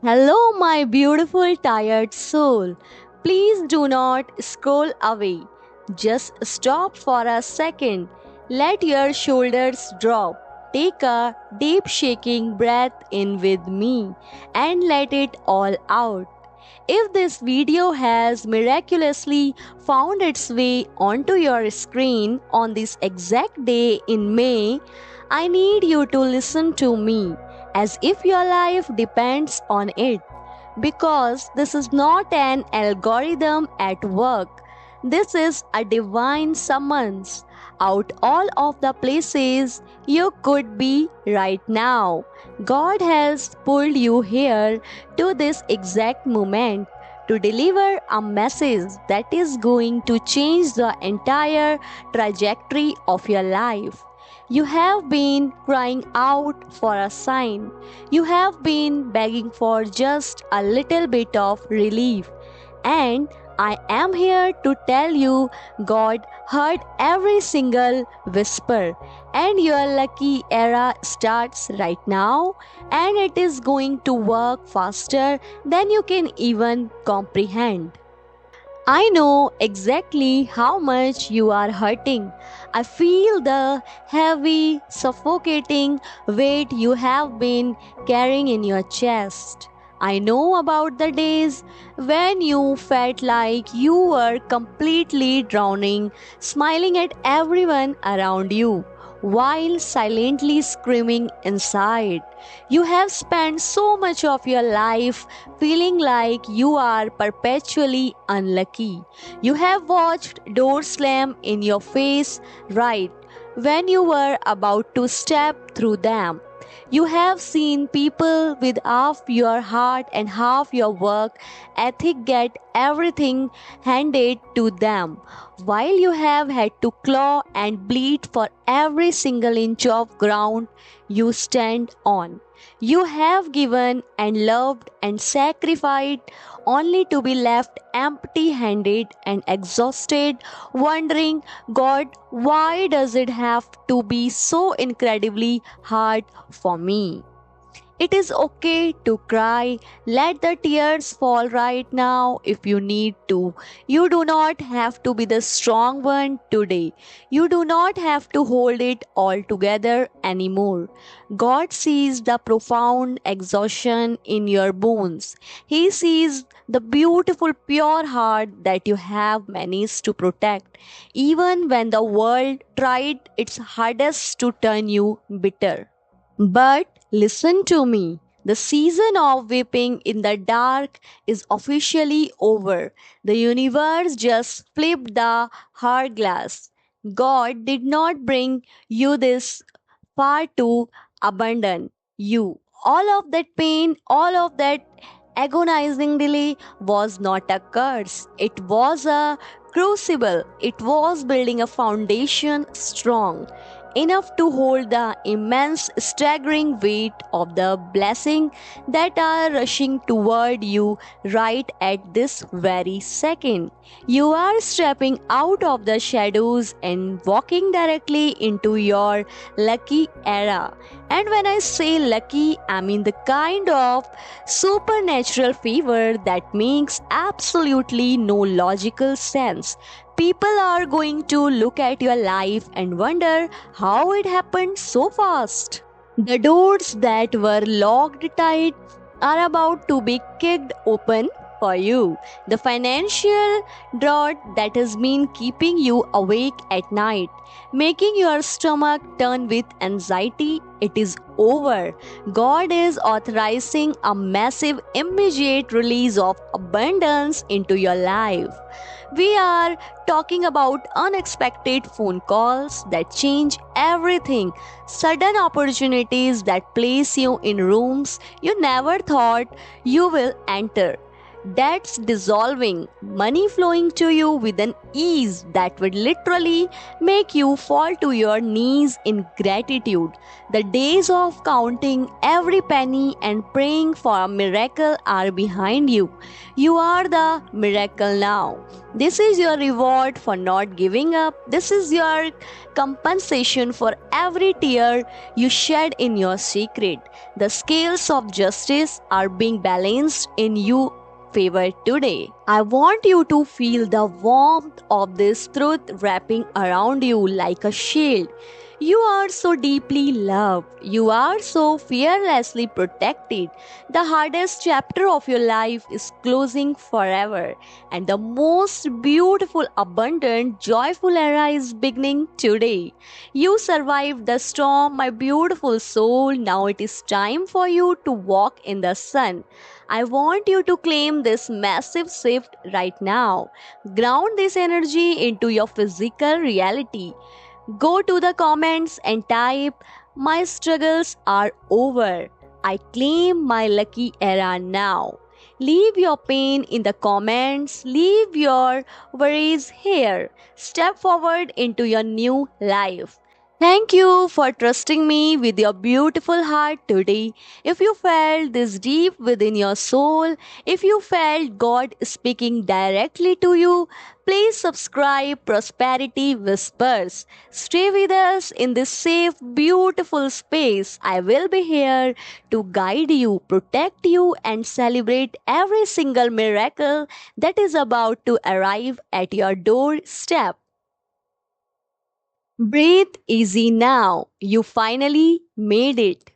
Hello, my beautiful tired soul. Please do not scroll away. Just stop for a second. Let your shoulders drop. Take a deep shaking breath in with me and let it all out. If this video has miraculously found its way onto your screen on this exact day in May, I need you to listen to me as if your life depends on it. Because this is not an algorithm at work, this is a divine summons out all of the places you could be right now. God has pulled you here to this exact moment to deliver a message that is going to change the entire trajectory of your life. You have been crying out for a sign. You have been begging for just a little bit of relief. And I am here to tell you God heard every single whisper, and your lucky era starts right now, and it is going to work faster than you can even comprehend. I know exactly how much you are hurting. I feel the heavy, suffocating weight you have been carrying in your chest. I know about the days when you felt like you were completely drowning, smiling at everyone around you while silently screaming inside. You have spent so much of your life feeling like you are perpetually unlucky. You have watched doors slam in your face right when you were about to step through them. You have seen people with half your heart and half your work ethic get everything handed to them, while you have had to claw and bleed for every single inch of ground you stand on. You have given and loved and sacrificed only to be left empty handed and exhausted, wondering, God, why does it have to be so incredibly hard for me? It is okay to cry. Let the tears fall right now if you need to. You do not have to be the strong one today. You do not have to hold it all together anymore. God sees the profound exhaustion in your bones. He sees the beautiful, pure heart that you have managed to protect, even when the world tried its hardest to turn you bitter. But listen to me. The season of weeping in the dark is officially over. The universe just flipped the hourglass. God did not bring you this far to abandon you. All of that pain, all of that agonizing delay was not a curse. It was a crucible. It was building a foundation strong enough to hold the immense, staggering weight of the blessing that are rushing toward you right at this very second. You are stepping out of the shadows and walking directly into your lucky era. And when I say lucky, I mean the kind of supernatural favor that makes absolutely no logical sense. People are going to look at your life and wonder how it happened so fast. The doors that were locked tight are about to be kicked open for you. The financial drought that has been keeping you awake at night, making your stomach turn with anxiety, it is over. God is authorizing a massive immediate release of abundance into your life. We are talking about unexpected phone calls that change everything, sudden opportunities that place you in rooms you never thought you will enter, debts dissolving, money flowing to you with an ease that would literally make you fall to your knees in gratitude. The days of counting every penny and praying for a miracle are behind you. You are the miracle now. This is your reward for not giving up. This is your compensation for every tear you shed in your secret. The scales of justice are being balanced in you favor today. I want you to feel the warmth of this truth wrapping around you like a shield. You are so deeply loved. You are so fearlessly protected. The hardest chapter of your life is closing forever, and the most beautiful, abundant, joyful era is beginning today. You survived the storm, my beautiful soul. Now it is time for you to walk in the sun. I want you to claim this massive shift right now. Ground this energy into your physical reality. Go to the comments and type, "My struggles are over. I claim my lucky era now." Leave your pain in the comments. Leave your worries here. Step forward into your new life. Thank you for trusting me with your beautiful heart today. If you felt this deep within your soul, if you felt God speaking directly to you, please subscribe Prosperity Whispers. Stay with us in this safe, beautiful space. I will be here to guide you, protect you, and celebrate every single miracle that is about to arrive at your doorstep. Breathe easy now. You finally made it.